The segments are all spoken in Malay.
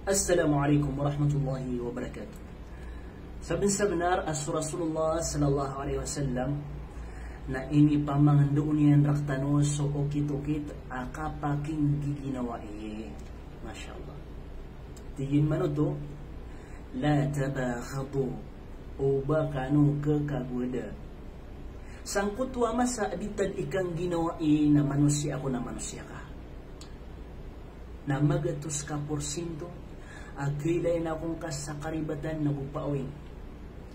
Assalamualaikum warahmatullahi wabarakatuh. Sebenar as Rasulullah sallallahu alaihi wasallam na ini pamangandunian raktano so okit-okit akapaking giginawa Masya Allah. Tingin man to la tabaghadu o bakano kekagwada. Sangkut wa masa ditad ikang ginawa na manusia ako na manusia ka. Na magatus ka porsinto agilay na akong kasakaribatan na bupawin.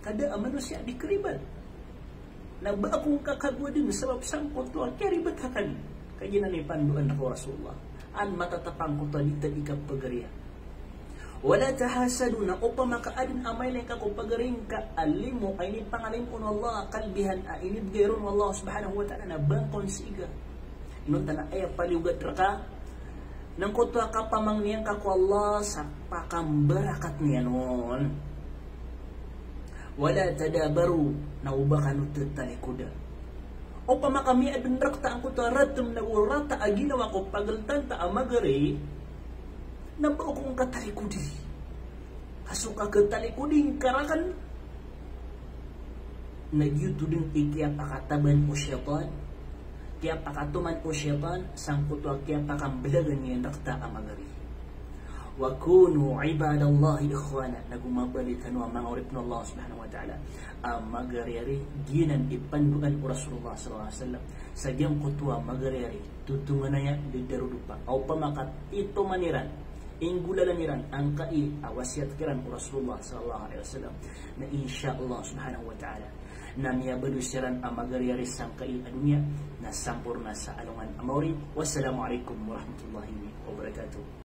Kada manusia di keribat. Na ba akong kakagwadin sabab sangkot to keribat hakan. Kaya na ni panduan ako Rasulullah. An matatapang ko to dito ikapagariya. Wala tahasadu na upang makaadin amay lang ka kung pagaring ka alimu ay ni pangalim ko Allah kalbihan inid gayron Allah subhanahu wa ta'ala na bangkon siga. Inunta na ay paliugat raka nang kutwa ka pamang niyan ka ko Allah sa pakambarakat niya noon. Wala tadabaru na uba ka nututalikuda. O pamakami adun rakta ang kutwa ratum na urata aginawa ko pagaltan ta amagari na ba kong katalikudi. Hasuka katalikuding karakan nagyuto din ikiya pakataban o syaitan. Kaya pakatuman o syaitan sangkutwa kaya pakambalagan niya nakta amagari. Wa kunu ibadallahi ikhwana nagumabalikan wa mga urip na Allah subhanahu wa ta'ala amagari ginan ipanduan o Rasulullah sallallahu alaihi wasallam sadyang kutwa magari tutungan na yan didarudupa o pamakat ito maniran inggulalaniran ang kai awasiat kiran o Rasulullah sallallahu alaihi wasallam na insyaallah subhanahu wa ta'ala na niya badusiran ang magari sangkai adunya na sampurna sa alungan amawri. Wassalamualaikum warahmatullahi wabarakatuh.